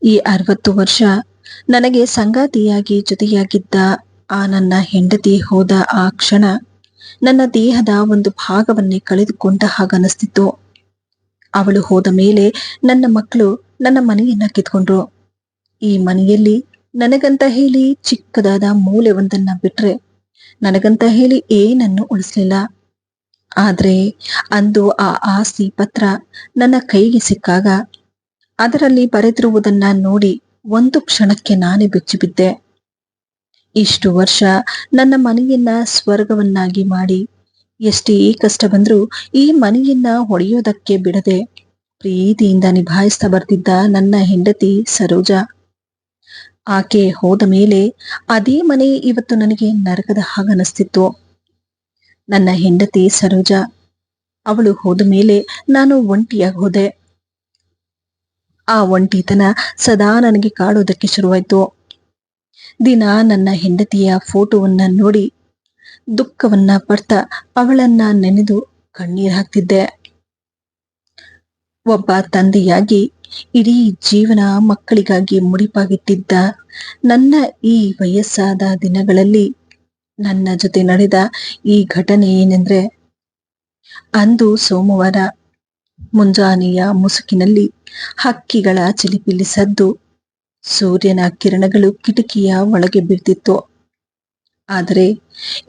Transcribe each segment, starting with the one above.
ಈ 60 ವರ್ಷ ನನಗೆ ಸಂಗಾತಿಯಾಗಿ ಜೊತೆಯಾಗಿದ್ದ ಆ ನನ್ನ ಹೆಂಡತಿ ಹೋದ ಆ ಕ್ಷಣ ನನ್ನ ದೇಹದ ಒಂದು ಭಾಗವನ್ನೇ ಕಳೆದುಕೊಂಡ ಹಾಗನಿಸ್ತಿತ್ತು. ಅವಳು ಹೋದ ಮೇಲೆ ನನ್ನ ಮಕ್ಕಳು ನನ್ನ ಮನೆಯನ್ನ ಕಿತ್ಕೊಂಡ್ರು. ಈ ಮನೆಯಲ್ಲಿ ನನಗಂತ ಹೇಳಿ ಚಿಕ್ಕದಾದ ಮೂಲೆ ಒಂದನ್ನ ಬಿಟ್ರೆ ನನಗಂತ ಹೇಳಿ ಏನನ್ನು ಉಳಿಸ್ಲಿಲ್ಲ. ಆದ್ರೆ ಅಂದು ಆ ಆಸ್ತಿ ಪತ್ರ ನನ್ನ ಕೈಗೆ ಸಿಕ್ಕಾಗ ಅದರಲ್ಲಿ ಬರೆದಿರುವುದನ್ನ ನೋಡಿ ಒಂದು ಕ್ಷಣಕ್ಕೆ ನಾನೇ ಬೆಚ್ಚಿಬಿದ್ದೆ. ಇಷ್ಟು ವರ್ಷ ನನ್ನ ಮನೆಯನ್ನ ಸ್ವರ್ಗವನ್ನಾಗಿ ಮಾಡಿ ಎಷ್ಟೇ ಕಷ್ಟ ಬಂದ್ರೂ ಈ ಮನೆಯನ್ನ ಹೊಡೆಯೋದಕ್ಕೆ ಬಿಡದೆ ಪ್ರೀತಿಯಿಂದ ನಿಭಾಯಿಸ್ತಾ ಬರ್ತಿದ್ದ ನನ್ನ ಹೆಂಡತಿ ಸರೋಜಾ, ಆಕೆ ಹೋದ ಮೇಲೆ ಅದೇ ಮನೆ ಇವತ್ತು ನನಗೆ ನರಕದ ಹಾಗನಿಸ್ತಿತ್ತು. ನನ್ನ ಹೆಂಡತಿ ಸರೋಜಾ ಅವಳು ಹೋದ ಮೇಲೆ ನಾನು ಒಂಟಿಯಾಗಿ ಹೋದೆ. ಆ ಒಂಟಿತನ ಸದಾ ನನಗೆ ಕಾಡೋದಕ್ಕೆ ಶುರುವಾಯ್ತು. ದಿನ ನನ್ನ ಹೆಂಡತಿಯ ಫೋಟೋವನ್ನ ನೋಡಿ ದುಃಖವನ್ನ ಪಡ್ತಾ ಅವಳನ್ನ ನೆನೆದು ಕಣ್ಣೀರ್ ಹಾಕ್ತಿದ್ದೆ. ಒಬ್ಬ ತಂದೆಯಾಗಿ ಇಡೀ ಜೀವನ ಮಕ್ಕಳಿಗಾಗಿ ಮುಡಿಪಾಗಿಟ್ಟಿದ್ದ ನನ್ನ ಈ ವಯಸ್ಸಾದ ದಿನಗಳಲ್ಲಿ ನನ್ನ ಜೊತೆ ನಡೆದ ಈ ಘಟನೆ ಏನೆಂದ್ರೆ, ಅಂದು ಸೋಮವಾರ ಮುಂಜಾನೆಯ ಮುಸುಕಿನಲ್ಲಿ ಹಕ್ಕಿಗಳ ಚಿಲಿಪಿಲಿ ಸದ್ದು, ಸೂರ್ಯನ ಕಿರಣಗಳು ಕಿಟಕಿಯ ಒಳಗೆ ಬೀಳ್ತಿತ್ತು. ಆದರೆ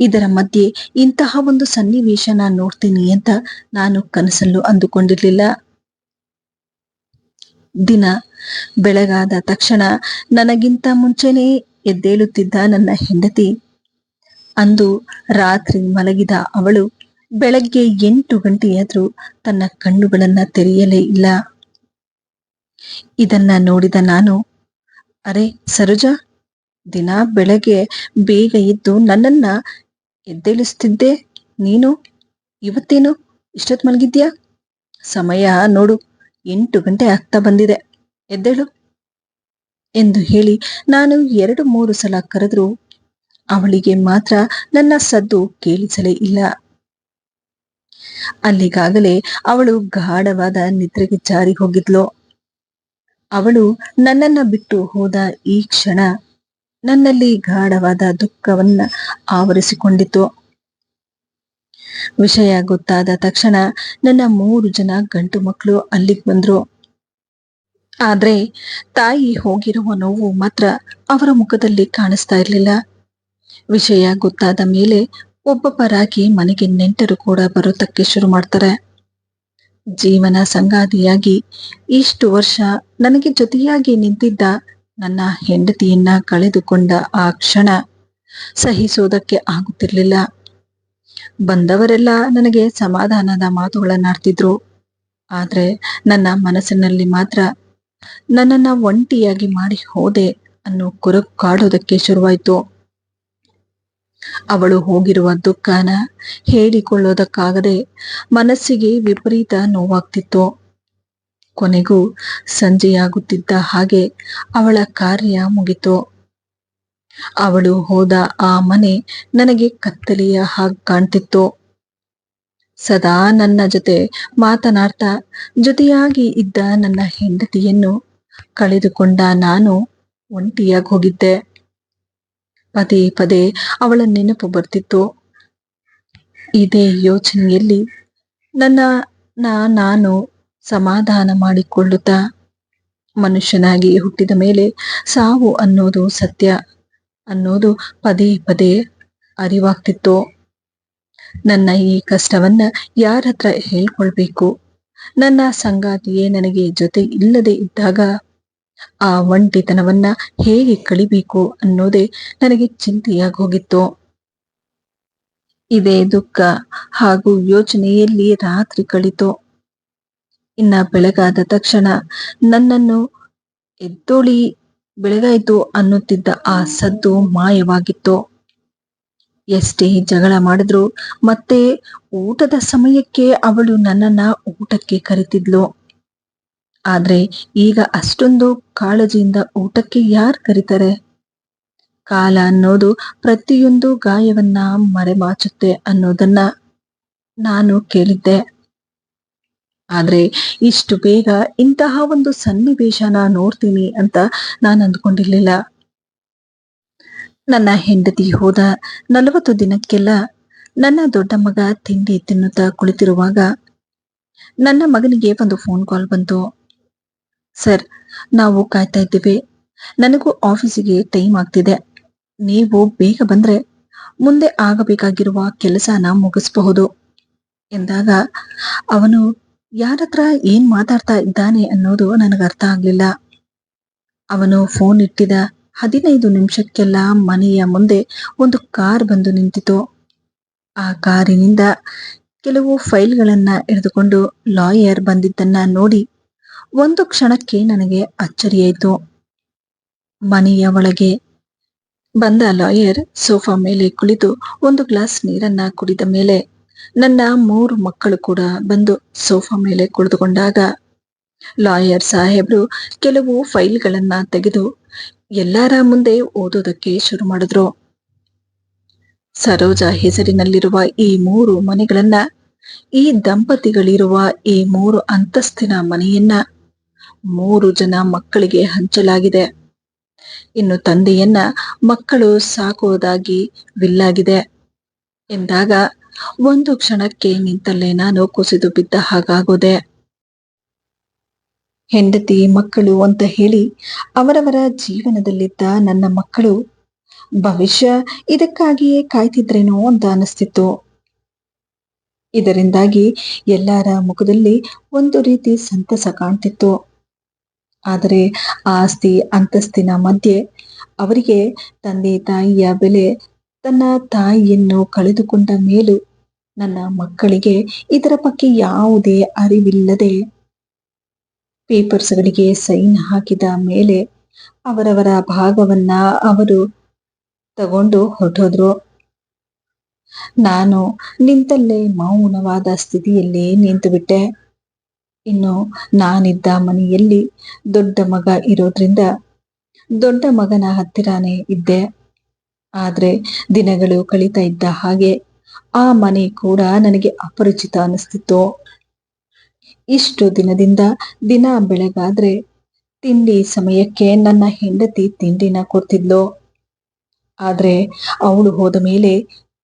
ಇದರ ಮಧ್ಯೆ ಇಂತಹ ಒಂದು ಸನ್ನಿವೇಶ ನಾನು ನೋಡ್ತೀನಿ ಅಂತ ನಾನು ಕನಸಲ್ಲೂ ಅಂದುಕೊಂಡಿರ್ಲಿಲ್ಲ. ದಿನ ಬೆಳಗಾದ ತಕ್ಷಣ ನನಗಿಂತ ಮುಂಚೆನೇ ಎದ್ದೇಳುತ್ತಿದ್ದ ನನ್ನ ಹೆಂಡತಿ ಅಂದು ರಾತ್ರಿ ಮಲಗಿದ ಅವಳು ಬೆಳಗ್ಗೆ 8 ಗಂಟೆಯಾದ್ರೂ ತನ್ನ ಕಣ್ಣುಗಳನ್ನ ತೆರೆಯಲೇ ಇಲ್ಲ. ಇದನ್ನ ನೋಡಿದ ನಾನು, ಅರೆ ಸರೋಜಾ, ದಿನ ಬೆಳಗ್ಗೆ ಬೇಗ ಎದ್ದು ನನ್ನನ್ನ ಎದ್ದೇಳಿಸ್ತಿದ್ದೆ ನೀನು, ಇವತ್ತೇನು ಇಷ್ಟೊತ್ತು ಮಲಗಿದ್ಯಾ? ಸಮಯ ನೋಡು 8 ಗಂಟೆ ಆಗ್ತಾ ಬಂದಿದೆ, ಎದ್ದೇಳು ಎಂದು ಹೇಳಿ ನಾನು 2-3 ಸಲ ಕರೆದ್ರು ಅವಳಿಗೆ ಮಾತ್ರ ನನ್ನ ಸದ್ದು ಕೇಳಿಸಲೇ ಇಲ್ಲ. ಅಲ್ಲಿಗಾಗಲೇ ಅವಳು ಗಾಢವಾದ ನಿದ್ರೆಗೆ ಜಾರಿ ಹೋಗಿದ್ಲು. ಅವಳು ನನ್ನನ್ನ ಬಿಟ್ಟು ಹೋದ ಈ ಕ್ಷಣ ನನ್ನಲ್ಲಿ ಗಾಢವಾದ ದುಃಖವನ್ನ ಆವರಿಸಿಕೊಂಡಿತು. ವಿಷಯ ಗೊತ್ತಾದ ತಕ್ಷಣ ನನ್ನ 3 ಜನ ಗಂಡು ಮಕ್ಕಳು ಅಲ್ಲಿಗೆ ಬಂದ್ರು. ಆದ್ರೆ ತಾಯಿ ಹೋಗಿರುವ ನೋವು ಮಾತ್ರ ಅವರ ಮುಖದಲ್ಲಿ ಕಾಣಿಸ್ತಾ ಇರ್ಲಿಲ್ಲ. ವಿಷಯ ಗೊತ್ತಾದ ಮೇಲೆ ಒಬ್ಬೊಬ್ಬರಾಗಿ ಮನೆಗೆ ನೆಂಟರು ಕೂಡ ಬರೋದಕ್ಕೆ ಶುರು ಮಾಡ್ತಾರೆ. ಜೀವನ ಸಂಗಾತಿಯಾಗಿ ಇಷ್ಟು ವರ್ಷ ನನಗೆ ಜೊತೆಯಾಗಿ ನಿಂತಿದ್ದ ನನ್ನ ಹೆಂಡತಿಯನ್ನ ಕಳೆದುಕೊಂಡ ಆ ಕ್ಷಣ ಸಹಿಸೋದಕ್ಕೆ ಆಗುತ್ತಿರ್ಲಿಲ್ಲ. ಬಂದವರೆಲ್ಲ ನನಗೆ ಸಮಾಧಾನದ ಮಾತುಗಳನ್ನಾಡ್ತಿದ್ರು. ಆದ್ರೆ ನನ್ನ ಮನಸ್ಸಿನಲ್ಲಿ ಮಾತ್ರ ನನ್ನನ್ನ ಒಂಟಿಯಾಗಿ ಮಾಡಿ ಹೋದೆ ಅನ್ನೋ ಕೊರಗು ಕಾಡೋದಕ್ಕೆ ಶುರುವಾಯ್ತು. ಅವಳು ಹೋಗಿರುವ ದುಃಖನ ಹೇಳಿಕೊಳ್ಳೋದಕ್ಕಾಗದೆ ಮನಸ್ಸಿಗೆ ವಿಪರೀತ ನೋವಾಗ್ತಿತ್ತು. ಕೊನೆಗೂ ಸಂಜೆಯಾಗುತ್ತಿದ್ದ ಹಾಗೆ ಅವಳ ಕಾರ್ಯ ಮುಗಿತು. ಅವಳು ಹೋದ ಆ ಮನೆ ನನಗೆ ಕತ್ತಲೆಯ ಹಾಗೆ ಕಾಣ್ತಿತ್ತು. ಸದಾ ನನ್ನ ಜೊತೆ ಮಾತನಾಡ್ತಾ ಜೊತೆಯಾಗಿ ಇದ್ದ ನನ್ನ ಹೆಂಡತಿಯನ್ನು ಕಳೆದುಕೊಂಡ ನಾನು ಒಂಟಿಯಾಗಿ ಹೋಗಿದ್ದೆ. ಪದೇ ಪದೇ ಅವಳ ನೆನಪು ಬರ್ತಿತ್ತು. ಇದೇ ಯೋಚನೆಯಲ್ಲಿ ನಾನು ಸಮಾಧಾನ ಮಾಡಿಕೊಳ್ಳುತ್ತಾ, ಮನುಷ್ಯನಾಗಿ ಹುಟ್ಟಿದ ಮೇಲೆ ಸಾವು ಅನ್ನೋದು ಸತ್ಯ ಅನ್ನೋದು ಪದೇ ಪದೇ ಅರಿವಾಗ್ತಿತ್ತು. ನನ್ನ ಈ ಕಷ್ಟವನ್ನ ಯಾರ ಹತ್ರ ಹೇಳ್ಕೊಳ್ಬೇಕು? ನನ್ನ ಸಂಗಾತಿಯೇ ನನಗೆ ಜೊತೆ ಇಲ್ಲದೆ ಇದ್ದಾಗ ಆ ಒಂಟಿತನವನ್ನ ಹೇಗೆ ಕಳಿಬೇಕು ಅನ್ನೋದೇ ನನಗೆ ಚಿಂತೆಯಾಗಿ ಹೋಗಿತ್ತು. ಇದೇ ದುಃಖ ಹಾಗೂ ಯೋಚನೆಯಲ್ಲಿ ರಾತ್ರಿ ಕಳಿತು. ಇನ್ನ ಬೆಳಗಾದ ತಕ್ಷಣ ನನ್ನನ್ನು ಎದ್ದೋಳಿ, ಬೆಳಗಾಯ್ತು ಅನ್ನುತ್ತಿದ್ದ ಆ ಸದ್ದು ಮಾಯವಾಗಿತ್ತು. ಎಷ್ಟೇ ಜಗಳ ಮಾಡಿದ್ರು ಮತ್ತೆ ಊಟದ ಸಮಯಕ್ಕೆ ಅವಳು ನನ್ನನ್ನ ಊಟಕ್ಕೆ ಕರಿತಿದ್ಲು. ಆದ್ರೆ ಈಗ ಅಷ್ಟೊಂದು ಕಾಳಜಿಯಿಂದ ಊಟಕ್ಕೆ ಯಾರು ಕರೀತಾರೆ? ಕಾಲ ಅನ್ನೋದು ಪ್ರತಿಯೊಂದು ಗಾಯವನ್ನ ಮರೆಮಾಚುತ್ತೆ ಅನ್ನೋದನ್ನ ನಾನು ಕೇಳಿದ್ದೆ. ಆದ್ರೆ ಇಷ್ಟು ಬೇಗ ಇಂತಹ ಒಂದು ಸನ್ನಿವೇಶನ ನೋಡ್ತೀನಿ ಅಂತ ನಾನು ಅಂದ್ಕೊಂಡಿರ್ಲಿಲ್ಲ. ನನ್ನ ಹೆಂಡತಿ ಹೋದ 40 ದಿನಕ್ಕೆಲ್ಲ ನನ್ನ ದೊಡ್ಡ ಮಗ ತಿಂಡಿ ತಿನ್ನುತ್ತಾ ಕುಳಿತಿರುವಾಗ ನನ್ನ ಮಗನಿಗೆ ಒಂದು ಫೋನ್ ಕಾಲ್ ಬಂತು. ಸರ್, ನಾವು ಕಾಯ್ತಾ ಇದ್ದೇವೆ. ನನಗೂ ಆಫೀಸಿಗೆ ಟೈಮ್ ಆಗ್ತಿದೆ. ನೀವು ಬೇಗ ಬಂದ್ರೆ ಮುಂದೆ ಆಗಬೇಕಾಗಿರುವ ಕೆಲಸನ ಮುಗಿಸಬಹುದು ಎಂದಾಗ ಅವನು ಯಾರತ್ರ ಏನ್ ಮಾತಾಡ್ತಾ ಇದ್ದಾನೆ ಅನ್ನೋದು ನನಗರ್ಥ ಆಗ್ಲಿಲ್ಲ. ಅವನು ಫೋನ್ ಇಟ್ಟಿದ 15 ನಿಮಿಷಕ್ಕೆಲ್ಲ ಮನೆಯ ಮುಂದೆ ಒಂದು ಕಾರ್ ಬಂದು ನಿಂತಿತು. ಆ ಕಾರಿನಿಂದ ಕೆಲವು ಫೈಲ್ಗಳನ್ನ ಹಿಡಿದುಕೊಂಡು ಲಾಯರ್ ಬಂದಿದ್ದನ್ನ ನೋಡಿ ಒಂದು ಕ್ಷಣಕ್ಕೆ ನನಗೆ ಅಚ್ಚರಿಯಾಯಿತು. ಮನೆಯ ಒಳಗೆ ಬಂದ ಲಾಯರ್ ಸೋಫಾ ಮೇಲೆ ಕುಳಿತು ಒಂದು ಗ್ಲಾಸ್ ನೀರನ್ನ ಕುಡಿದ ಮೇಲೆ ನನ್ನ 3 ಮಕ್ಕಳು ಕೂಡ ಬಂದು ಸೋಫಾ ಮೇಲೆ ಕುಳಿತುಕೊಂಡಾಗ ಲಾಯರ್ ಸಾಹೇಬ್ರು ಕೆಲವು ಫೈಲ್ಗಳನ್ನ ತೆಗೆದು ಎಲ್ಲರ ಮುಂದೆ ಓದೋದಕ್ಕೆ ಶುರು ಮಾಡಿದ್ರು. ಸರೋಜಾ ಹೆಸರಿನಲ್ಲಿರುವ ಈ 3 ಮನೆಗಳನ್ನ, ಈ ದಂಪತಿಗಳಿರುವ ಈ 3 ಅಂತಸ್ತಿನ ಮನೆಯನ್ನ 3 ಜನ ಮಕ್ಕಳಿಗೆ ಹಂಚಲಾಗಿದೆ. ಇನ್ನು ತಂದೆಯನ್ನ ಮಕ್ಕಳು ಸಾಕೋದಾಗಿ ವಿಲ್ಲಾಗಿದೆ ಎಂದಾಗ ಒಂದು ಕ್ಷಣಕ್ಕೆ ನಿಂತಲ್ಲೇ ನಾನು ಕುಸಿದು ಬಿದ್ದ ಹಾಗಾಗೋದೆ. ಹೆಂಡತಿ ಮಕ್ಕಳು ಅಂತ ಹೇಳಿ ಅವರವರ ಜೀವನದಲ್ಲಿದ್ದ ನನ್ನ ಮಕ್ಕಳು ಭವಿಷ್ಯ ಇದಕ್ಕಾಗಿಯೇ ಕಾಯ್ತಿದ್ರೇನೋ ಅಂತ ಅನಿಸ್ತಿತ್ತು. ಇದರಿಂದಾಗಿ ಎಲ್ಲರ ಮುಖದಲ್ಲಿ ಒಂದು ರೀತಿ ಸಂತಸ ಕಾಣ್ತಿತ್ತು. ಆದರೆ ಆಸ್ತಿ ಅಂತಸ್ತಿನ ಮಧ್ಯೆ ಅವರಿಗೆ ತಂದೆ ತಾಯಿಯ ಬೆಲೆ, ತನ್ನ ತಾಯಿಯನ್ನು ಕಳೆದುಕೊಂಡ ಮೇಲೂ ನನ್ನ ಮಕ್ಕಳಿಗೆ ಇದರ ಬಗ್ಗೆ ಯಾವುದೇ ಅರಿವಿಲ್ಲದೆ ಪೇಪರ್ಸ್ಗಳಿಗೆ ಸೈನ್ ಹಾಕಿದ ಮೇಲೆ ಅವರವರ ಭಾಗವನ್ನ ಅವರು ತಗೊಂಡು ಹೊರಟೋದ್ರು. ನಾನು ನಿಂತಲ್ಲೇ ಮೌನವಾದ ಸ್ಥಿತಿಯಲ್ಲಿ ನಿಂತು ಬಿಟ್ಟೆ. ಇನ್ನು ನಾನಿದ್ದ ಮನೆಯಲ್ಲಿ ದೊಡ್ಡ ಮಗ ಇರೋದ್ರಿಂದ ದೊಡ್ಡ ಮಗನ ಹತ್ತಿರಾನೇ ಇದ್ದೆ. ಆದ್ರೆ ದಿನಗಳು ಕಳೀತಾ ಇದ್ದ ಹಾಗೆ ಆ ಮನೆ ಕೂಡ ನನಗೆ ಅಪರಿಚಿತ ಅನಿಸ್ತಿತ್ತು. ಇಷ್ಟು ದಿನದಿಂದ ದಿನ ಬೆಳಗಾದ್ರೆ ತಿಂಡಿ ಸಮಯಕ್ಕೆ ನನ್ನ ಹೆಂಡತಿ ತಿಂಡಿನ ಕೊಡ್ತಿದ್ಲು. ಆದ್ರೆ ಅವಳು ಹೋದ ಮೇಲೆ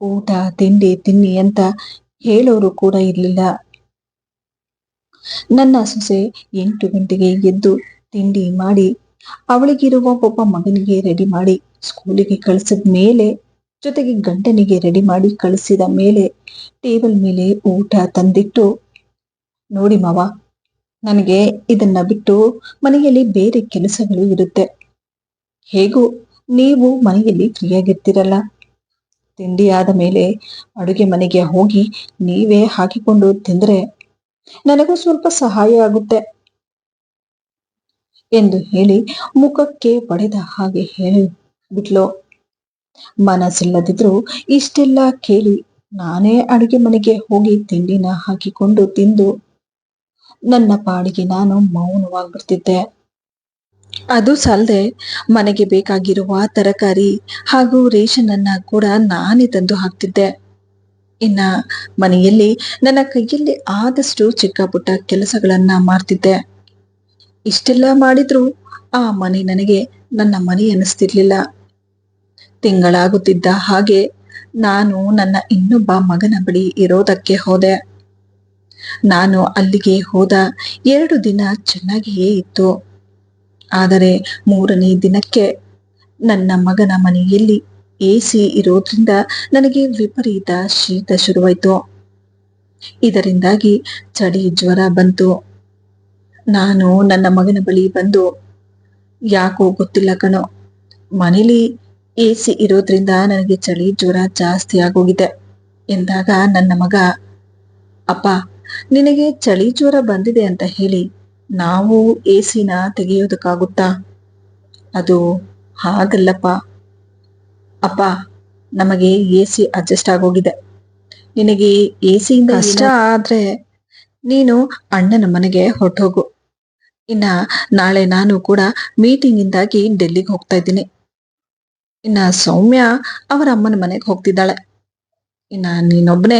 ಊಟ ತಿಂಡಿ ತಿನ್ನಿ ಅಂತ ಹೇಳೋರು ಕೂಡ ಇರ್ಲಿಲ್ಲ. ನನ್ನ ಸೊಸೆ 8 ಗಂಟೆಗೆ ಎದ್ದು ತಿಂಡಿ ಮಾಡಿ ಅವಳಿಗಿರುವ ಒಬ್ಬ ಮಗನಿಗೆ ರೆಡಿ ಮಾಡಿ ಸ್ಕೂಲಿಗೆ ಕಳಿಸಿದ ಮೇಲೆ, ಜೊತೆಗೆ ಗಂಡನಿಗೆ ರೆಡಿ ಮಾಡಿ ಕಳಿಸಿದ ಮೇಲೆ ಟೇಬಲ್ ಮೇಲೆ ಊಟ ತಂದಿಟ್ಟು, ನೋಡಿ ಮಾವ, ನನಗೆ ಇದನ್ನ ಬಿಟ್ಟು ಮನೆಯಲ್ಲಿ ಬೇರೆ ಕೆಲಸಗಳು ಇರುತ್ತೆ. ಹೇಗೂ ನೀವು ಮನೆಯಲ್ಲಿ ಫ್ರೀಯಾಗಿರ್ತೀರಲ್ಲ, ತಿಂಡಿ ಆದ ಮೇಲೆ ಅಡುಗೆ ಮನೆಗೆ ಹೋಗಿ ನೀವೇ ಹಾಕಿಕೊಂಡು ತಿಂದ್ರೆ ನನಗೂ ಸ್ವಲ್ಪ ಸಹಾಯ ಆಗುತ್ತೆ ಎಂದು ಹೇಳಿ ಮುಖಕ್ಕೆ ಬಡಿದ ಹಾಗೆ ಹೇಳಿಬಿಟ್ಲು. ಮನಸ್ಸಿಲ್ಲದಿದ್ರು ಇಷ್ಟೆಲ್ಲ ಕೇಳಿ ನಾನೇ ಅಡುಗೆ ಮನೆಗೆ ಹೋಗಿ ತಿಂಡಿನ ಹಾಕಿಕೊಂಡು ತಿಂದು ನನ್ನ ಪಾಡಿಗೆ ನಾನು ಮೌನವಾಗ್ಬಿಡ್ತಿದ್ದೆ. ಅದು ಸಾಲದೆ ಮನೆಗೆ ಬೇಕಾಗಿರುವ ತರಕಾರಿ ಹಾಗೂ ರೇಷನ್ ಅನ್ನ ಕೂಡ ನಾನೇ ತಂದು ಹಾಕ್ತಿದ್ದೆ. ಇನ್ನ ಮನೆಯಲ್ಲಿ ನನ್ನ ಕೈಯಲ್ಲಿ ಆದಷ್ಟು ಚಿಕ್ಕ ಪುಟ್ಟ ಕೆಲಸಗಳನ್ನ ಮಾಡ್ತಿದ್ದೆ. ಇಷ್ಟೆಲ್ಲ ಮಾಡಿದ್ರು ಆ ಮನೆ ನನಗೆ ನನ್ನ ಮನೆ ಅನ್ನಿಸ್ತಿರ್ಲಿಲ್ಲ. ತಿಂಗಳಾಗುತ್ತಿದ್ದ ಹಾಗೆ ನಾನು ನನ್ನ ಇನ್ನೊಬ್ಬ ಮಗನ ಬಳಿ ಇರೋದಕ್ಕೆ ಹೋದೆ. ನಾನು ಅಲ್ಲಿಗೆ ಹೋದ 2 ದಿನ ಚೆನ್ನಾಗಿಯೇ ಇತ್ತು. ಆದರೆ 3ನೇ ದಿನಕ್ಕೆ ನನ್ನ ಮಗನ ಮನೆಯಲ್ಲಿ ಎಸಿ ಇರೋದ್ರಿಂದ ನನಗೆ ವಿಪರೀತ ಶೀತ ಶುರುವಾಯ್ತು. ಇದರಿಂದಾಗಿ ಚಳಿ ಜ್ವರ ಬಂತು. ನಾನು ನನ್ನ ಮಗನ ಬಳಿ ಬಂದು, ಯಾಕೋ ಗೊತ್ತಿಲ್ಲ ಕಣೋ, ಮನೇಲಿ ಎಸಿ ಇರೋದ್ರಿಂದ ನನಗೆ ಚಳಿ ಜ್ವರ ಜಾಸ್ತಿ ಆಗೋಗಿದೆ ಎಂದಾಗ ನನ್ನ ಮಗ, ಅಪ್ಪ, ನಿನಗೆ ಚಳಿ ಜ್ವರ ಬಂದಿದೆ ಅಂತ ಹೇಳಿ ನಾವು ಎಸಿನ ತೆಗೆಯೋದಕ್ಕಾಗುತ್ತಾ? ಅದು ಹಾಗಲ್ಲಪ್ಪ ಅಪ್ಪ, ನಮಗೆ ಎಸಿ ಅಡ್ಜಸ್ಟ್ ಆಗೋಗಿದೆ. ನಿನಗೆ ಎಸಿಯಿಂದ ಕಷ್ಟ ಆದ್ರೆ ನೀನು ಅಣ್ಣನ ಮನೆಗೆ ಹೊರಟೋಗು. ಇನ್ನ ನಾಳೆ ನಾನು ಕೂಡ ಮೀಟಿಂಗ್ ಇಂದಾಗಿ ಡೆಲ್ಲಿಗೆ ಹೋಗ್ತಾ ಇದ್ದೀನಿ. ಇನ್ನ ಸೌಮ್ಯ ಅವರ ಅಮ್ಮನ ಮನೆಗೆ ಹೋಗ್ತಿದ್ದಾಳೆ. ಇನ್ನ ನೀನೊಬ್ನೇ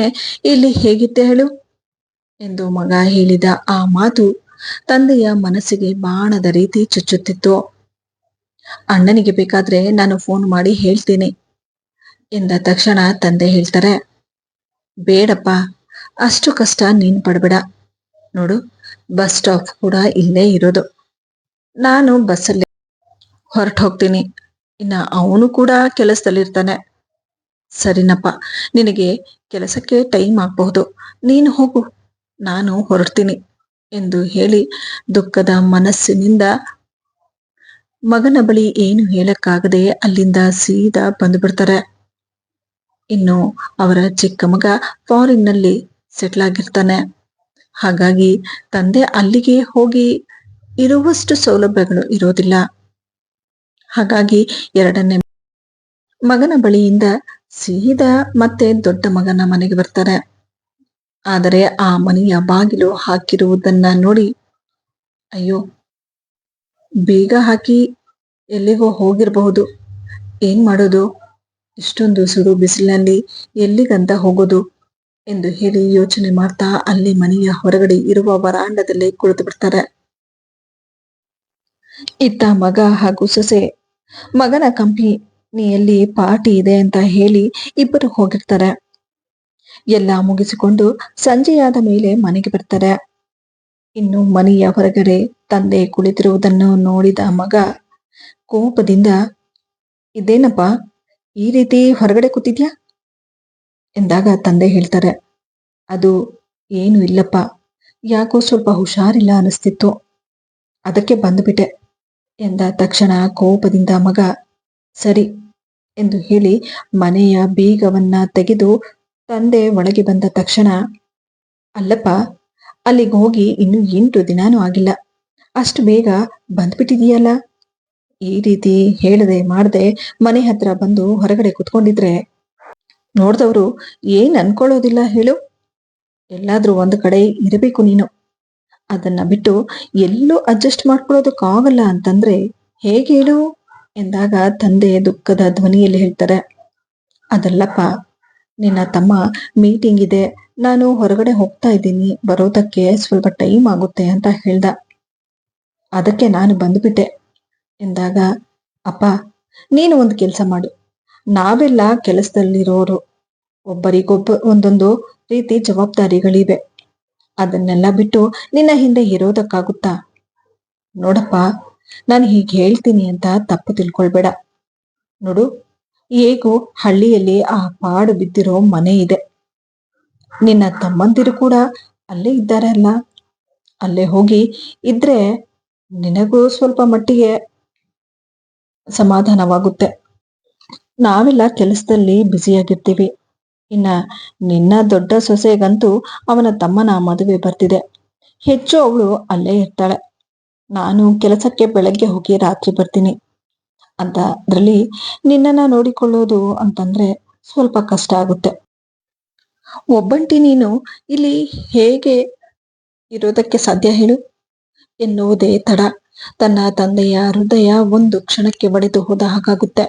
ಇಲ್ಲಿ ಹೇಗಿತ್ತೆ ಹೇಳು ಎಂದು ಮಗ ಹೇಳಿದ ಆ ಮಾತು ತಂದೆಯ ಮನಸ್ಸಿಗೆ ಬಾಣದ ರೀತಿ ಚುಚ್ಚುತ್ತಿತ್ತು. ಅಣ್ಣನಿಗೆ ಬೇಕಾದ್ರೆ ನಾನು ಫೋನ್ ಮಾಡಿ ಹೇಳ್ತೀನಿ ಎಂದ ತಕ್ಷಣ ತಂದೆ ಹೇಳ್ತಾರೆ, ಬೇಡಪ್ಪ, ಅಷ್ಟು ಕಷ್ಟ ನೀನ್ ಪಡ್ಬೇಡ. ನೋಡು, ಬಸ್ ಸ್ಟಾಪ್ ಕೂಡ ಇಲ್ಲೇ ಇರೋದು. ನಾನು ಬಸ್ಸಲ್ಲಿ ಹೊರಟು ಹೋಗ್ತೀನಿ. ಇನ್ನ ಅವನು ಕೂಡ ಕೆಲಸದಲ್ಲಿರ್ತಾನೆ. ಸರಿನಪ್ಪ, ನಿನಗೆ ಕೆಲಸಕ್ಕೆ ಟೈಮ್ ಆಗಬಹುದು, ನೀನು ಹೋಗು, ನಾನು ಹೊರಡ್ತೀನಿ ಎಂದು ಹೇಳಿ ದುಃಖದ ಮನಸ್ಸಿನಿಂದ ಮಗನ ಬಳಿ ಏನು ಹೇಳಕ್ಕಾಗದೆ ಅಲ್ಲಿಂದ ಸೀದಾ ಬಂದು. ಇನ್ನು ಅವರ ಚಿಕ್ಕ ಮಗ ಫಾರಿನ್ನಲ್ಲಿ ಸೆಟ್ಲ್ ಆಗಿರ್ತಾನೆ. ಹಾಗಾಗಿ ತಂದೆ ಅಲ್ಲಿಗೆ ಹೋಗಿ ಇರುವಷ್ಟು ಸೌಲಭ್ಯಗಳು ಇರೋದಿಲ್ಲ. ಹಾಗಾಗಿ ಎರಡನೇ ಮಗನ ಬಳಿಯಿಂದ ಸೀದಾ ಮತ್ತೆ ದೊಡ್ಡ ಮಗನ ಮನೆಗೆ ಬರ್ತಾರೆ. ಆದರೆ ಆ ಮನೆಯ ಬಾಗಿಲು ಹಾಕಿರುವುದನ್ನ ನೋಡಿ, ಅಯ್ಯೋ, ಬೀಗ ಹಾಕಿ ಎಲ್ಲಿಗೋ ಹೋಗಿರಬಹುದು, ಏನ್ ಮಾಡೋದು, ಇಷ್ಟೊಂದು ಸುಡು ಬಿಸಿಲಿನಲ್ಲಿ ಎಲ್ಲಿಗಂತ ಹೋಗೋದು ಎಂದು ಹೇಳಿ ಯೋಚನೆ ಮಾಡ್ತಾ ಅಲ್ಲಿ ಮನೆಯ ಹೊರಗಡೆ ಇರುವ ವರಾಂಡದಲ್ಲಿ ಕುಳಿತು ಬಿಡ್ತಾರೆ. ಇತ್ತ ಮಗ ಹಾಗೂ ಸೊಸೆ ಮಗನ ಕಂಪನಿಯಲ್ಲಿ ಪಾರ್ಟಿ ಇದೆ ಅಂತ ಹೇಳಿ ಇಬ್ಬರು ಹೋಗಿರ್ತಾರೆ. ಎಲ್ಲ ಮುಗಿಸಿಕೊಂಡು ಸಂಜೆಯಾದ ಮೇಲೆ ಮನೆಗೆ ಬರ್ತಾರೆ. ಇನ್ನು ಮನೆಯ ಹೊರಗಡೆ ತಂದೆ ಕುಳಿತಿರುವುದನ್ನು ನೋಡಿದ ಮಗ ಕೋಪದಿಂದ, ಇದೇನಪ್ಪ ಈ ರೀತಿ ಹೊರಗಡೆ ಕೂತಿದ್ಯಾ ಎಂದಾಗ ತಂದೆ ಹೇಳ್ತಾರೆ, ಅದು ಏನು ಇಲ್ಲಪ್ಪ, ಯಾಕೋ ಸ್ವಲ್ಪ ಹುಷಾರಿಲ್ಲ ಅನಿಸ್ತಿತ್ತು, ಅದಕ್ಕೆ ಬಂದ್ಬಿಟ್ಟೆ ಎಂದ ತಕ್ಷಣ ಕೋಪದಿಂದ ಮಗ ಸರಿ ಎಂದು ಹೇಳಿ ಮನೆಯ ಬೀಗವನ್ನ ತೆಗೆದು ತಂದೆ ಒಳಗೆ ಬಂದ ತಕ್ಷಣ, ಅಲ್ಲಪ್ಪ, ಅಲ್ಲಿಗೆ ಹೋಗಿ ಇನ್ನು 8 ದಿನಾನೂ ಆಗಿಲ್ಲ, ಅಷ್ಟು ಬೇಗ ಬಂದ್ಬಿಟ್ಟಿದೀಯಲ್ಲ. ಈ ರೀತಿ ಹೇಳದೆ ಮಾಡದೆ ಮನೆ ಹತ್ರ ಬಂದು ಹೊರಗಡೆ ಕುತ್ಕೊಂಡಿದ್ರೆ ನೋಡ್ದವ್ರು ಏನ್ ಅನ್ಕೊಳ್ಳೋದಿಲ್ಲ ಹೇಳು. ಎಲ್ಲಾದ್ರೂ ಒಂದು ಕಡೆ ಇರಬೇಕು ನೀನು. ಅದನ್ನ ಬಿಟ್ಟು ಎಲ್ಲೂ ಅಡ್ಜಸ್ಟ್ ಮಾಡ್ಕೊಳ್ಳೋದಕ್ಕಾಗಲ್ಲ ಅಂತಂದ್ರೆ ಹೇಗೆ ಹೇಳು ಎಂದಾಗ ತಂದೆ ದುಃಖದ ಧ್ವನಿಯಲ್ಲಿ ಹೇಳ್ತಾರೆ, ಅದಲ್ಲಪ್ಪ, ನಿನ್ನ ತಮ್ಮ ಮೀಟಿಂಗ್ ಇದೆ, ನಾನು ಹೊರಗಡೆ ಹೋಗ್ತಾ ಇದ್ದೀನಿ, ಬರೋದಕ್ಕೆ ಸ್ವಲ್ಪ ಟೈಮ್ ಆಗುತ್ತೆ ಅಂತ ಹೇಳ್ದ, ಅದಕ್ಕೆ ನಾನು ಬಂದ್ಬಿಟ್ಟೆ ಎಂದಾಗ, ಅಪ್ಪ, ನೀನು ಒಂದು ಕೆಲಸ ಮಾಡು, ನಾವೆಲ್ಲ ಕೆಲಸದಲ್ಲಿರೋರು, ಒಬ್ಬರಿಗೊಬ್ಬ ಒಂದೊಂದು ರೀತಿ ಜವಾಬ್ದಾರಿಗಳಿವೆ, ಅದನ್ನೆಲ್ಲ ಬಿಟ್ಟು ನಿನ್ನ ಹಿಂದೆ ಇರೋದಕ್ಕಾಗುತ್ತಾ? ನೋಡಪ್ಪ, ನಾನು ಹೀಗೆ ಹೇಳ್ತೀನಿ ಅಂತ ತಪ್ಪು ತಿಳ್ಕೊಳ್ಬೇಡ. ನೋಡು, ಹೇಗೂ ಹಳ್ಳಿಯಲ್ಲಿ ಆ ಪಾಡು ಬಿದ್ದಿರೋ ಮನೆ ಇದೆ, ನಿನ್ನ ತಮ್ಮಂದಿರು ಕೂಡ ಅಲ್ಲೇ ಇದ್ದಾರೆ ಅಲ್ಲ, ಅಲ್ಲೇ ಹೋಗಿ ಇದ್ರೆ ನಿನಗೂ ಸ್ವಲ್ಪ ಮಟ್ಟಿಗೆ ಸಮಾಧಾನವಾಗುತ್ತೆ. ನಾವೆಲ್ಲ ಕೆಲಸದಲ್ಲಿ ಬ್ಯುಸಿಯಾಗಿರ್ತೀವಿ. ಇನ್ನ ನಿನ್ನ ದೊಡ್ಡ ಸೊಸೆಗಂತೂ ಅವನ ತಮ್ಮನ ಮದುವೆ ಬರ್ತಿದೆ, ಹೆಚ್ಚು ಅವಳು ಅಲ್ಲೇ ಇರ್ತಾಳೆ. ನಾನು ಕೆಲಸಕ್ಕೆ ಬೆಳಗ್ಗೆ ಹೋಗಿ ರಾತ್ರಿ ಬರ್ತೀನಿ ಅಂತ ಅದ್ರಲ್ಲಿ ನಿನ್ನನ್ನ ನೋಡಿಕೊಳ್ಳೋದು ಅಂತಂದ್ರೆ ಸ್ವಲ್ಪ ಕಷ್ಟ ಆಗುತ್ತೆ. ಒಬ್ಬಂಟಿ ನೀನು ಇಲ್ಲಿ ಹೇಗೆ ಇರೋದಕ್ಕೆ ಸಾಧ್ಯ ಹೇಳು ಎನ್ನುವುದೇ ತಡ ತನ್ನ ತಂದೆಯ ಹೃದಯ ಒಂದು ಕ್ಷಣಕ್ಕೆ ಒಡೆದು ಹೋದ ಹಾಗಾಗುತ್ತೆ.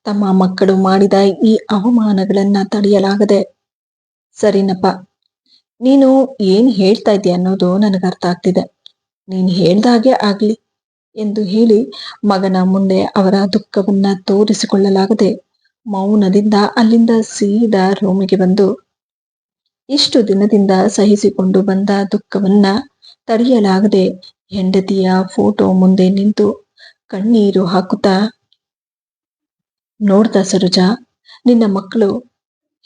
ತಮ್ಮ ಮಕ್ಕಳು ಮಾಡಿದ ಈ ಅವಮಾನಗಳನ್ನ ತಡೆಯಲಾಗದೆ, ಸರಿನಪ್ಪ, ನೀನು ಏನ್ ಹೇಳ್ತಾ ಇದೀಯ ಅನ್ನೋದು ನನಗೆ ಅರ್ಥ ಆಗ್ತಿದೆ, ನೀನು ಹೇಳ್ದಾಗೆ ಆಗ್ಲಿ ಎಂದು ಹೇಳಿ ಮಗನ ಮುಂದೆ ಅವರ ದುಃಖವನ್ನ ತೋರಿಸಿಕೊಳ್ಳಲಾಗದೆ ಮೌನದಿಂದ ಅಲ್ಲಿಂದ ಸೀದಾ ರೂಮಿಗೆ ಬಂದು ಇಷ್ಟು ದಿನದಿಂದ ಸಹಿಸಿಕೊಂಡು ಬಂದ ದುಃಖವನ್ನ ತಡೆಯಲಾಗದೆ ಹೆಂಡತಿಯ ಫೋಟೋ ಮುಂದೆ ನಿಂತು ಕಣ್ಣೀರು ಹಾಕುತ್ತಾ, ನೋಡ್ದ ಸರೋಜಾ, ನಿನ್ನ ಮಕ್ಕಳು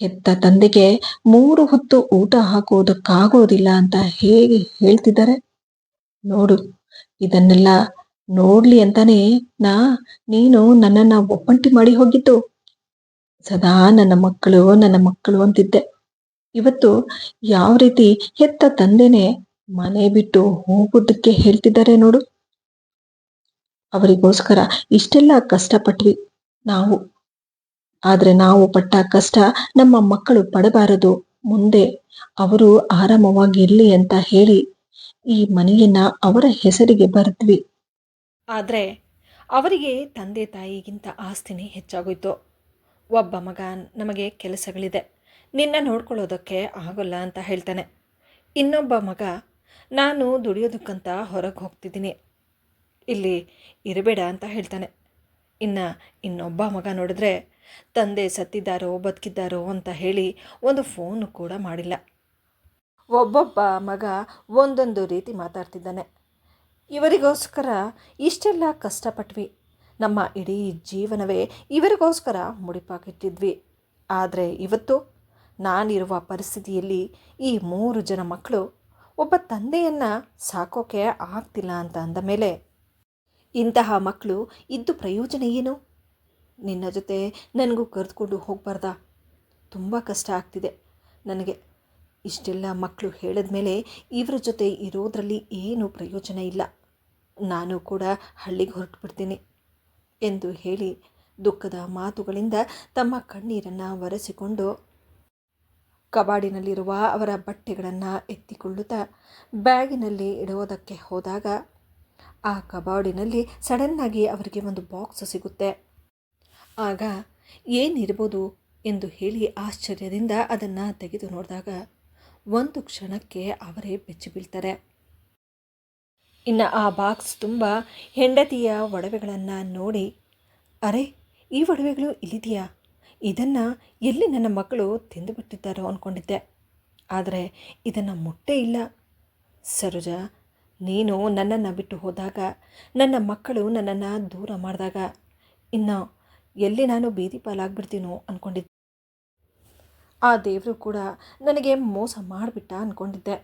ಹೆತ್ತ ತಂದೆಗೆ 3 ಹೊತ್ತು ಊಟ ಹಾಕೋದಕ್ಕಾಗೋದಿಲ್ಲ ಅಂತ ಹೇಗೆ ಹೇಳ್ತಿದ್ದಾರೆ ನೋಡು. ಇದನ್ನೆಲ್ಲ ನೋಡ್ಲಿ ಅಂತಾನೆ ನೀನು ನನ್ನನ್ನ ಒಬ್ಬಂಟಿ ಮಾಡಿ ಹೋಗಿದ್ದು. ಸದಾ ನನ್ನ ಮಕ್ಕಳು ನನ್ನ ಮಕ್ಕಳು ಅಂತಿದ್ದೆ. ಇವತ್ತು ಯಾವ ರೀತಿ ಹೆತ್ತ ತಂದೆನೆ ಮನೆ ಬಿಟ್ಟು ಹೋಗೋದಕ್ಕೆ ಹೇಳ್ತಿದ್ದಾರೆ ನೋಡು. ಅವರಿಗೋಸ್ಕರ ಇಷ್ಟೆಲ್ಲ ಕಷ್ಟಪಟ್ವಿ ನಾವು, ಆದ್ರೆ ನಾವು ಪಟ್ಟ ಕಷ್ಟ ನಮ್ಮ ಮಕ್ಕಳು ಪಡಬಾರದು, ಮುಂದೆ ಅವರು ಆರಾಮವಾಗಿರ್ಲಿ ಅಂತ ಹೇಳಿ ಈ ಮನೆಯನ್ನ ಅವರ ಹೆಸರಿಗೆ ಬರೆದ್ವಿ. ಆದರೆ ಅವರಿಗೆ ತಂದೆ ತಾಯಿಗಿಂತ ಆಸ್ತಿನೇ ಹೆಚ್ಚಾಗೋಯ್ತು. ಒಬ್ಬ ಮಗ, ನಮಗೆ ಕೆಲಸಗಳಿದೆ, ನಿನ್ನ ನೋಡ್ಕೊಳ್ಳೋದಕ್ಕೆ ಆಗೋಲ್ಲ ಅಂತ ಹೇಳ್ತಾನೆ. ಇನ್ನೊಬ್ಬ ಮಗ, ನಾನು ದುಡಿಯೋದಕ್ಕಂತ ಹೊರಗೆ ಹೋಗ್ತಿದ್ದೀನಿ, ಇಲ್ಲಿ ಇರಬೇಡ ಅಂತ ಹೇಳ್ತಾನೆ. ಇನ್ನೊಬ್ಬ ಮಗ ನೋಡಿದ್ರೆ ತಂದೆ ಸತ್ತಿದ್ದಾರೋ ಬದುಕಿದ್ದಾರೋ ಅಂತ ಹೇಳಿ ಒಂದು ಫೋನು ಕೂಡ ಮಾಡಿಲ್ಲ. ಒಬ್ಬೊಬ್ಬ ಮಗ ಒಂದೊಂದು ರೀತಿ ಮಾತಾಡ್ತಿದ್ದಾನೆ. ಇವರಿಗೋಸ್ಕರ ಇಷ್ಟೆಲ್ಲ ಕಷ್ಟಪಟ್ವಿ, ನಮ್ಮ ಇಡೀ ಜೀವನವೇ ಇವರಿಗೋಸ್ಕರ ಮುಡಿಪಾಗಿಟ್ಟಿದ್ವಿ. ಆದರೆ ಇವತ್ತು ನಾನಿರುವ ಪರಿಸ್ಥಿತಿಯಲ್ಲಿ ಈ 3 ಜನ ಮಕ್ಕಳು ಒಬ್ಬ ತಂದೆಯನ್ನು ಸಾಕೋಕೆ ಆಗ್ತಿಲ್ಲ ಅಂತ ಅಂದ ಮೇಲೆ ಇಂತಹ ಮಕ್ಕಳು ಇದ್ದು ಪ್ರಯೋಜನ ಏನು? ನಿನ್ನ ಜೊತೆ ನನಗೂ ಕರೆದುಕೊಂಡು ಹೋಗಬಾರ್ದಾ? ತುಂಬ ಕಷ್ಟ ಆಗ್ತಿದೆ ನನಗೆ. ಇಷ್ಟೆಲ್ಲ ಮಕ್ಕಳು ಹೇಳಿದ ಮೇಲೆ ಇವರ ಜೊತೆ ಇರೋದರಲ್ಲಿ ಏನೂ ಪ್ರಯೋಜನ ಇಲ್ಲ. ನಾನು ಕೂಡ ಹಳ್ಳಿಗೆ ಹೊರಟು ಬಿಡ್ತೀನಿ ಎಂದು ಹೇಳಿ ದುಃಖದ ಮಾತುಗಳಿಂದ ತಮ್ಮ ಕಣ್ಣೀರನ್ನು ಒರೆಸಿಕೊಂಡು ಕಬಾಡಿನಲ್ಲಿರುವ ಅವರ ಬಟ್ಟೆಗಳನ್ನು ಎತ್ತಿಕೊಳ್ಳುತ್ತಾ ಬ್ಯಾಗಿನಲ್ಲಿ ಇಡುವುದಕ್ಕೆ ಹೋದಾಗ ಆ ಕಬಾಡಿನಲ್ಲಿ ಸಡನ್ನಾಗಿ ಅವರಿಗೆ ಒಂದು ಬಾಕ್ಸ್ ಸಿಗುತ್ತೆ. ಆಗ ಏನಿರ್ಬೋದು ಎಂದು ಹೇಳಿ ಆಶ್ಚರ್ಯದಿಂದ ಅದನ್ನು ತೆಗೆದು ನೋಡಿದಾಗ ಒಂದು ಕ್ಷಣಕ್ಕೆ ಅವರೇ ಬೆಚ್ಚಿ ಬೀಳ್ತಾರೆ. ಇನ್ನು ಆ ಬಾಕ್ಸ್ ತುಂಬ ಹೆಂಡತಿಯ ಒಡವೆಗಳನ್ನು ನೋಡಿ, ಅರೆ, ಈ ಒಡವೆಗಳು ಇಲ್ಲಿದೆಯಾ? ಇದನ್ನು ಎಲ್ಲಿ ನನ್ನ ಮಕ್ಕಳು ತಿಂದುಬಿಟ್ಟಿದ್ದಾರೋ ಅಂದ್ಕೊಂಡಿದ್ದೆ, ಆದರೆ ಇದನ್ನು ಮುಟ್ಟೇ ಇಲ್ಲ. ಸರೋಜಾ, ನೀನು ನನ್ನನ್ನು ಬಿಟ್ಟು ಹೋದಾಗ, ನನ್ನ ಮಕ್ಕಳು ನನ್ನನ್ನು ದೂರ ಮಾಡಿದಾಗ ಇನ್ನು ಎಲ್ಲಿ ನಾನು ಬೀದಿ ಪಾಲಾಗ್ಬಿಡ್ತೀನೋ ಅಂದ್ಕೊಂಡಿದ್ದೆ. ಆ ದೇವರು ಕೂಡ ನನಗೆ ಮೋಸ ಮಾಡಿಬಿಟ್ಟ ಅಂದ್ಕೊಂಡಿದ್ದೆ.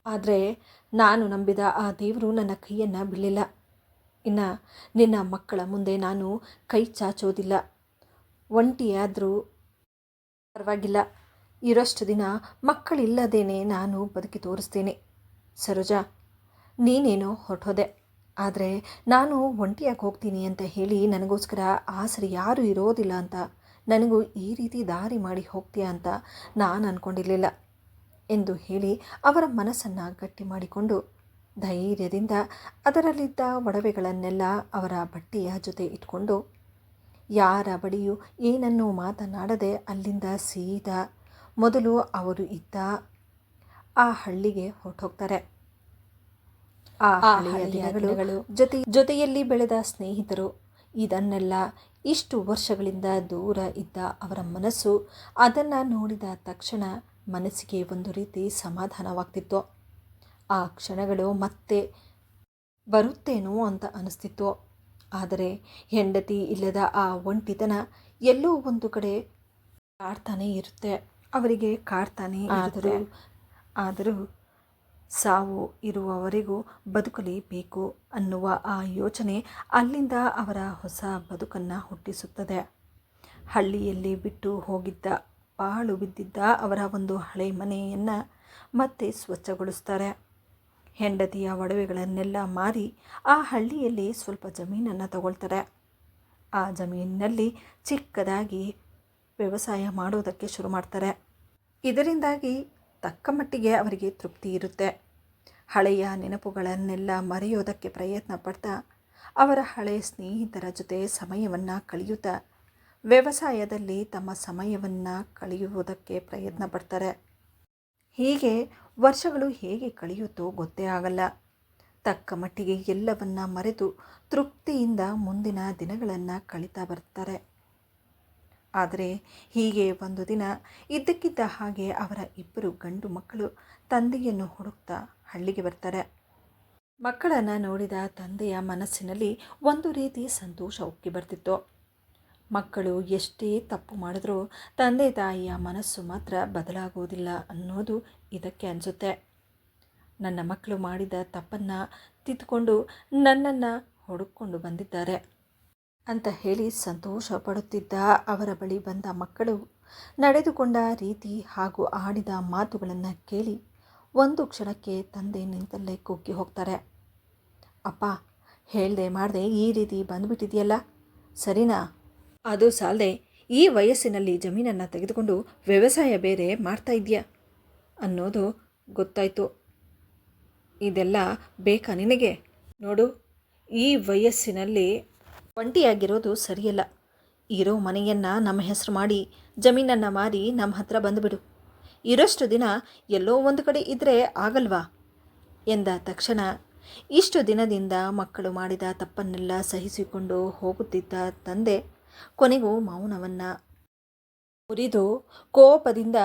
ಆದರೆ ನಾನು ನಂಬಿದ ಆ ದೇವರು ನನ್ನ ಕೈಯನ್ನು ಬಿಡಲಿಲ್ಲ. ಇನ್ನು ನಿನ್ನ ಮಕ್ಕಳ ಮುಂದೆ ನಾನು ಕೈ ಚಾಚೋದಿಲ್ಲ. ಒಂಟಿಯಾದರೂ ಪರವಾಗಿಲ್ಲ, ಇರೋಷ್ಟು ದಿನ ಮಕ್ಕಳಿಲ್ಲದೇನೆ ನಾನು ಬದುಕಿ ತೋರಿಸ್ತೇನೆ. ಸರೋಜಾ, ನೀನೇನೋ ಹೊರಟೋದೆ, ಆದರೆ ನಾನು ಒಂಟಿಯಾಗಿ ಹೋಗ್ತೀನಿ ಅಂತ ಹೇಳಿ ನನಗೋಸ್ಕರ ಆಸರೆ ಯಾರೂ ಇರೋದಿಲ್ಲ ಅಂತ, ನನಗೂ ಈ ರೀತಿ ದಾರಿ ಮಾಡಿ ಹೋಗ್ತೀಯಾ ಅಂತ ನಾನು ಅಂದ್ಕೊಂಡಿರಲಿಲ್ಲ ಎಂದು ಹೇಳಿ ಅವರ ಮನಸ್ಸನ್ನು ಗಟ್ಟಿ ಮಾಡಿಕೊಂಡು ಧೈರ್ಯದಿಂದ ಅದರಲ್ಲಿದ್ದ ಒಡವೆಗಳನ್ನೆಲ್ಲ ಅವರ ಬಟ್ಟೆಯ ಜೊತೆ ಇಟ್ಕೊಂಡು ಯಾರ ಬಳಿಯೂ ಏನನ್ನೂ ಮಾತನಾಡದೆ ಅಲ್ಲಿಂದ ಸೀದಾ ಮೊದಲು ಅವರು ಇದ್ದ ಆ ಹಳ್ಳಿಗೆ ಹೊರಟೋಗ್ತಾರೆ. ಆ ಹಳೆಯ ದಿನಗಳು, ಜೊತೆಯಲ್ಲಿ ಬೆಳೆದ ಸ್ನೇಹಿತರು, ಇದನ್ನೆಲ್ಲ ಇಷ್ಟು ವರ್ಷಗಳಿಂದ ದೂರ ಇದ್ದ ಅವರ ಮನಸ್ಸು ಅದನ್ನು ನೋಡಿದ ತಕ್ಷಣ ಮನಸ್ಸಿಗೆ ಒಂದು ರೀತಿ ಸಮಾಧಾನವಾಗ್ತಿತ್ತು. ಆ ಕ್ಷಣಗಳು ಮತ್ತೆ ಬರುತ್ತೇನೋ ಅಂತ ಅನಿಸ್ತಿತ್ತು. ಆದರೆ ಹೆಂಡತಿ ಇಲ್ಲದ ಆ ಒಂಟಿತನ ಎಲ್ಲೋ ಒಂದು ಕಡೆ ಕಾಡ್ತಾನೇ ಇರುತ್ತೆ, ಅವರಿಗೆ ಕಾಡ್ತಾನೇ ಇರುತ್ತೆ. ಆದರೂ ಸಾವು ಇರುವವರೆಗೂ ಬದುಕಲೇಬೇಕು ಅನ್ನುವ ಆ ಯೋಚನೆ ಅಲ್ಲಿಂದ ಅವರ ಹೊಸ ಬದುಕನ್ನು ಹುಟ್ಟಿಸುತ್ತದೆ. ಹಳ್ಳಿಯಲ್ಲಿ ಬಿಟ್ಟು ಹೋಗಿದ್ದ, ಪಾಳು ಬಿದ್ದಿದ್ದ ಅವರ ಒಂದು ಹಳೆ ಮನೆಯನ್ನು ಮತ್ತೆ ಸ್ವಚ್ಛಗೊಳಿಸ್ತಾರೆ. ಹೆಂಡತಿಯ ಒಡವೆಗಳನ್ನೆಲ್ಲ ಮಾರಿ ಆ ಹಳ್ಳಿಯಲ್ಲಿ ಸ್ವಲ್ಪ ಜಮೀನನ್ನು ತಗೊಳ್ತಾರೆ. ಆ ಜಮೀನಿನಲ್ಲಿ ಚಿಕ್ಕದಾಗಿ ವ್ಯವಸಾಯ ಮಾಡೋದಕ್ಕೆ ಶುರು ಮಾಡ್ತಾರೆ. ಇದರಿಂದಾಗಿ ತಕ್ಕ ಮಟ್ಟಿಗೆ ಅವರಿಗೆ ತೃಪ್ತಿ ಇರುತ್ತೆ. ಹಳೆಯ ನೆನಪುಗಳನ್ನೆಲ್ಲ ಮರೆಯೋದಕ್ಕೆ ಪ್ರಯತ್ನ ಪಡ್ತಾ ಅವರ ಹಳೆಯ ಸ್ನೇಹಿತರ ಜೊತೆ ಸಮಯವನ್ನು ಕಳೆಯುತ್ತಾ ವ್ಯವಸಾಯದಲ್ಲಿ ತಮ್ಮ ಸಮಯವನ್ನು ಕಳೆಯುವುದಕ್ಕೆ ಪ್ರಯತ್ನ ಪಡ್ತಾರೆ. ಹೀಗೆ ವರ್ಷಗಳು ಹೇಗೆ ಕಳೆಯುತ್ತೋ ಗೊತ್ತೇ ಆಗಲ್ಲ. ತಕ್ಕ ಮಟ್ಟಿಗೆ ಎಲ್ಲವನ್ನ ಮರೆತು ತೃಪ್ತಿಯಿಂದ ಮುಂದಿನ ದಿನಗಳನ್ನು ಕಳೀತಾ ಬರ್ತಾರೆ. ಆದರೆ ಹೀಗೆ ಒಂದು ದಿನ ಇದ್ದಕ್ಕಿದ್ದ ಹಾಗೆ ಅವರ 2 ಗಂಡು ಮಕ್ಕಳು ತಂದೆಯನ್ನು ಹುಡುಕ್ತಾ ಹಳ್ಳಿಗೆ ಬರ್ತಾರೆ. ಮಕ್ಕಳನ್ನು ನೋಡಿದ ತಂದೆಯ ಮನಸ್ಸಿನಲ್ಲಿ ಒಂದು ರೀತಿ ಸಂತೋಷ ಉಕ್ಕಿ ಬರ್ತಿತ್ತು. ಮಕ್ಕಳು ಎಷ್ಟೇ ತಪ್ಪು ಮಾಡಿದ್ರೂ ತಂದೆ ತಾಯಿಯ ಮನಸ್ಸು ಮಾತ್ರ ಬದಲಾಗುವುದಿಲ್ಲ ಅನ್ನೋದು ಇದಕ್ಕೆ ಅನಿಸುತ್ತೆ. ನನ್ನ ಮಕ್ಕಳು ಮಾಡಿದ ತಪ್ಪನ್ನು ತಿದ್ದುಕೊಂಡು ನನ್ನನ್ನು ಹುಡುಕೊಂಡು ಬಂದಿದ್ದಾರೆ ಅಂತ ಹೇಳಿ ಸಂತೋಷ ಪಡುತ್ತಿದ್ದ ಅವರ ಬಳಿ ಬಂದ ಮಕ್ಕಳು ನಡೆದುಕೊಂಡ ರೀತಿ ಹಾಗೂ ಆಡಿದ ಮಾತುಗಳನ್ನು ಕೇಳಿ ಒಂದು ಕ್ಷಣಕ್ಕೆ ತಂದೆ ನಿಂತಲ್ಲೇ ಕುಗ್ಗಿ ಹೋಗ್ತಾರೆ. ಅಪ್ಪ, ಹೇಳ್ದೆ ಮಾಡ್ದೆ ಈ ರೀತಿ ಬಂದುಬಿಟ್ಟಿದೆಯಲ್ಲ, ಸರಿನಾ? ಅದು ಸಾಲದೆ ಈ ವಯಸ್ಸಿನಲ್ಲಿ ಜಮೀನನ್ನು ತೆಗೆದುಕೊಂಡು ವ್ಯವಸಾಯ ಬೇರೆ ಮಾಡ್ತಾ ಇದೆಯಾ ಅನ್ನೋದು ಗೊತ್ತಾಯಿತು. ಇದೆಲ್ಲ ಬೇಕಾ ನಿನಗೆ? ನೋಡು, ಈ ವಯಸ್ಸಿನಲ್ಲಿ ಒಂಟಿಯಾಗಿರೋದು ಸರಿಯಲ್ಲ. ಇರೋ ಮನೆಯನ್ನು ನಮ್ಮ ಹೆಸರು ಮಾಡಿ ಜಮೀನನ್ನು ಮಾರಿ ನಮ್ಮ ಹತ್ರ ಬಂದುಬಿಡು. ಇರೋಷ್ಟು ದಿನ ಎಲ್ಲೋ ಒಂದು ಕಡೆ ಇದ್ದರೆ ಆಗಲ್ವಾ ಎಂದ ತಕ್ಷಣ ಇಷ್ಟು ದಿನದಿಂದ ಮಕ್ಕಳು ಮಾಡಿದ ತಪ್ಪನ್ನೆಲ್ಲ ಸಹಿಸಿಕೊಂಡು ಹೋಗುತ್ತಿದ್ದ ತಂದೆ ಕೊನೆಗೂ ಮೌನವನ್ನು ಮುರಿದು ಕೋಪದಿಂದ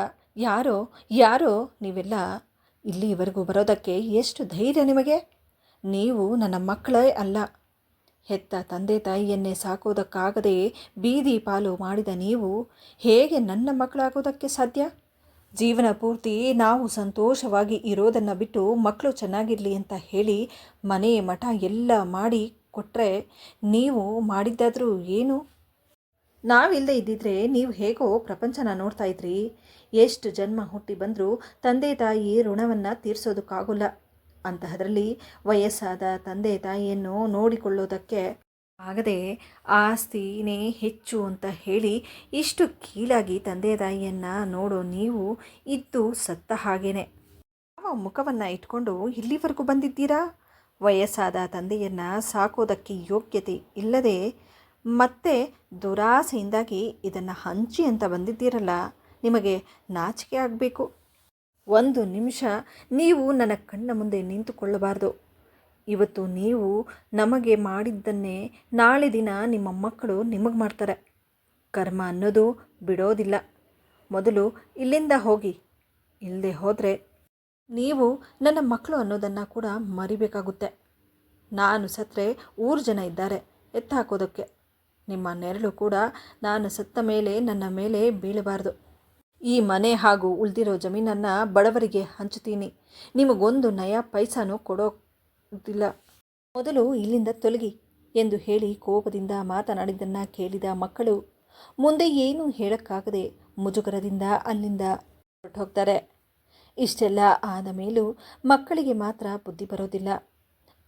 ಯಾರೋ ಯಾರೋ ನೀವೆಲ್ಲ ಇಲ್ಲಿವರೆಗೂ ಬರೋದಕ್ಕೆ ಎಷ್ಟು ಧೈರ್ಯ ನಿಮಗೆ? ನೀವು ನನ್ನ ಮಕ್ಕಳೇ ಅಲ್ಲ. ಹೆತ್ತ ತಂದೆ ತಾಯಿಯನ್ನೇ ಸಾಕೋದಕ್ಕಾಗದೆ ಬೀದಿ ಪಾಲು ಮಾಡಿದ ನೀವು ಹೇಗೆ ನನ್ನ ಮಕ್ಕಳಾಗೋದಕ್ಕೆ ಸಾಧ್ಯ? ಜೀವನ ಪೂರ್ತಿ ನಾವು ಸಂತೋಷವಾಗಿ ಇರೋದನ್ನು ಬಿಟ್ಟು ಮಕ್ಕಳು ಚೆನ್ನಾಗಿರಲಿ ಅಂತ ಹೇಳಿ ಮನೆ ಮಠ ಎಲ್ಲ ಮಾಡಿ ಕೊಟ್ಟರೆ ನೀವು ಮಾಡಿದ್ದಾದರೂ ಏನು? ನಾವಿಲ್ಲದೆ ಇದ್ದಿದ್ರೆ ನೀವು ಹೇಗೋ ಪ್ರಪಂಚನ ನೋಡ್ತಾ ಇದ್ರಿ. ಎಷ್ಟು ಜನ್ಮ ಹುಟ್ಟಿ ಬಂದರೂ ತಂದೆ ತಾಯಿ ಋಣವನ್ನು ತೀರಿಸೋದಕ್ಕಾಗೋಲ್ಲ. ಅಂತಹದರಲ್ಲಿ ವಯಸ್ಸಾದ ತಂದೆ ತಾಯಿಯನ್ನು ನೋಡಿಕೊಳ್ಳೋದಕ್ಕೆ ಆಗದೆ ಆಸ್ತಿನೇ ಹೆಚ್ಚು ಅಂತ ಹೇಳಿ ಇಷ್ಟು ಕೀಳಾಗಿ ತಂದೆ ತಾಯಿಯನ್ನು ನೋಡೋ ನೀವು ಇದ್ದು ಸತ್ತ ಹಾಗೇನೆ. ಯಾವ ಮುಖವನ್ನು ಇಟ್ಕೊಂಡು ಇಲ್ಲಿವರೆಗೂ ಬಂದಿದ್ದೀರಾ? ವಯಸ್ಸಾದ ತಂದೆಯನ್ನು ಸಾಕೋದಕ್ಕೆ ಯೋಗ್ಯತೆ ಇಲ್ಲದೆ ಮತ್ತೆ ದುರಾಸೆಯಿಂದಾಗಿ ಇದನ್ನು ಹಂಚಿ ಅಂತ ಬಂದಿದ್ದೀರಲ್ಲ, ನಿಮಗೆ ನಾಚಿಕೆ ಆಗಬೇಕು. ಒಂದು ನಿಮಿಷ ನೀವು ನನ್ನ ಕಣ್ಣ ಮುಂದೆ ನಿಂತುಕೊಳ್ಳಬಾರ್ದು. ಇವತ್ತು ನೀವು ನಮಗೆ ಮಾಡಿದ್ದನ್ನೇ ನಾಳೆ ದಿನ ನಿಮ್ಮ ಮಕ್ಕಳು ನಿಮಗೆ ಮಾಡ್ತಾರೆ. ಕರ್ಮ ಅನ್ನೋದು ಬಿಡೋದಿಲ್ಲ. ಮೊದಲು ಇಲ್ಲಿಂದ ಹೋಗಿ. ಇಲ್ಲದೆ ಹೋದರೆ ನೀವು ನನ್ನ ಮಕ್ಕಳು ಅನ್ನೋದನ್ನು ಕೂಡ ಮರಿಬೇಕಾಗುತ್ತೆ. ನಾನು ಸತ್ತರೆ ಊರು ಜನ ಇದ್ದಾರೆ ಎತ್ತ ಹಾಕೋದಕ್ಕೆ. ನಿಮ್ಮ ನೆರಳು ಕೂಡ ನಾನು ಸತ್ತ ಮೇಲೆ ನನ್ನ ಮೇಲೆ ಬೀಳಬಾರ್ದು. ಈ ಮನೆ ಹಾಗೂ ಉಳಿದಿರೋ ಜಮೀನನ್ನು ಬಡವರಿಗೆ ಹಂಚುತ್ತೀನಿ. ನಿಮಗೊಂದು ನಯ ಪೈಸಾನು ಕೊಡೋದಿಲ್ಲ. ಮೊದಲು ಇಲ್ಲಿಂದ ತೊಲಗಿ ಎಂದು ಹೇಳಿ ಕೋಪದಿಂದ ಮಾತನಾಡಿದ್ದನ್ನು ಕೇಳಿದ ಮಕ್ಕಳು ಮುಂದೆ ಏನೂ ಹೇಳೋಕ್ಕಾಗದೆ ಮುಜುಗರದಿಂದ ಅಲ್ಲಿಂದ ಹೊರಟೋಗ್ತಾರೆ. ಇಷ್ಟೆಲ್ಲ ಆದ ಮೇಲೂ ಮಕ್ಕಳಿಗೆ ಮಾತ್ರ ಬುದ್ಧಿ ಬರೋದಿಲ್ಲ.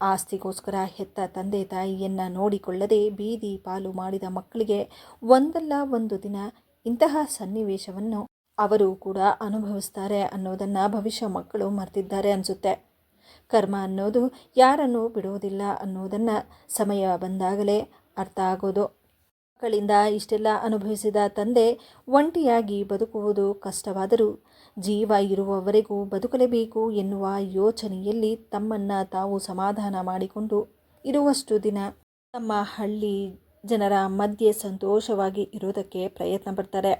ಆಸ್ತಿಗೋಸ್ಕರ ಹೆತ್ತ ತಂದೆ ತಾಯಿಯನ್ನು ನೋಡಿಕೊಳ್ಳದೆ ಬೀದಿ ಪಾಲು ಮಾಡಿದ ಮಕ್ಕಳಿಗೆ ಒಂದಲ್ಲ ಒಂದು ದಿನ ಇಂತಹ ಸನ್ನಿವೇಶವನ್ನು ಅವರು ಕೂಡ ಅನುಭವಿಸ್ತಾರೆ ಅನ್ನೋದನ್ನು ಭವಿಷ್ಯ ಮಕ್ಕಳು ಮರ್ತಿದ್ದಾರೆ ಅನಿಸುತ್ತೆ. ಕರ್ಮ ಅನ್ನೋದು ಯಾರನ್ನೂ ಬಿಡೋದಿಲ್ಲ ಅನ್ನೋದನ್ನು ಸಮಯ ಬಂದಾಗಲೇ ಅರ್ಥ ಆಗೋದು. ಮಕ್ಕಳಿಂದ ಇಷ್ಟೆಲ್ಲ ಅನುಭವಿಸಿದ ತಂದೆ ಒಂಟಿಯಾಗಿ ಬದುಕುವುದು ಕಷ್ಟವಾದರೂ ಜೀವ ಇರುವವರೆಗೂ ಬದುಕಲೇಬೇಕು ಎನ್ನುವ ಯೋಚನೆಯಲ್ಲಿ ತಮ್ಮನ್ನು ತಾವು ಸಮಾಧಾನ ಮಾಡಿಕೊಂಡು ಇರುವಷ್ಟು ದಿನ ತಮ್ಮ ಹಳ್ಳಿ ಜನರ ಮಧ್ಯೆ ಸಂತೋಷವಾಗಿ ಇರೋದಕ್ಕೆ ಪ್ರಯತ್ನ ಪಡ್ತಾರೆ.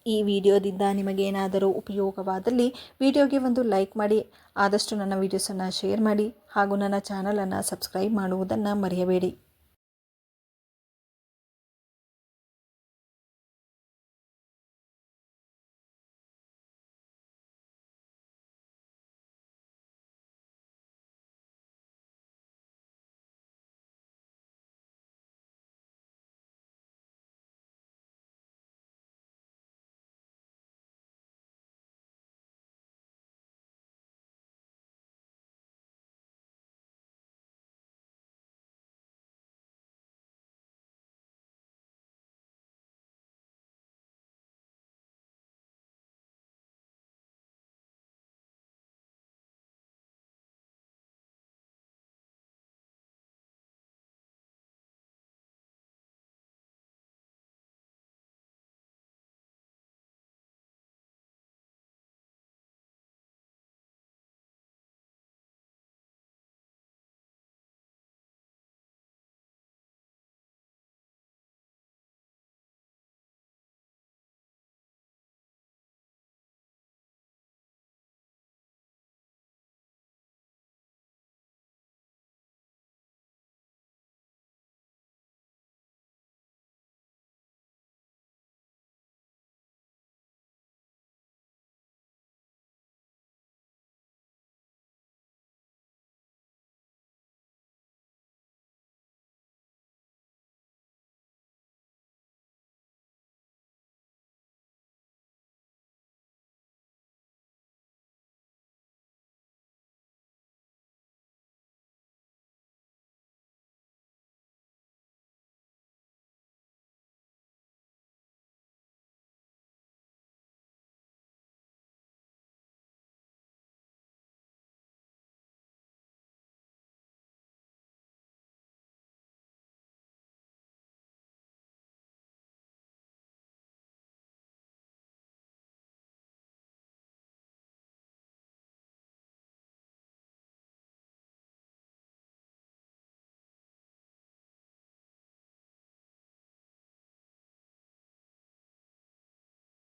ಈ ವಿಡಿಯೋದಿಂದ ನಿಮಗೇನಾದರೂ ಉಪಯೋಗವಾದಲ್ಲಿ ವಿಡಿಯೋಗೆ ಒಂದು ಲೈಕ್ ಮಾಡಿ, ಆದಷ್ಟು ನನ್ನ ವಿಡಿಯೋಸನ್ನು ಶೇರ್ ಮಾಡಿ ಹಾಗೂ ನನ್ನ ಚಾನಲನ್ನು ಸಬ್ಸ್ಕ್ರೈಬ್ ಮಾಡುವುದನ್ನು ಮರೆಯಬೇಡಿ.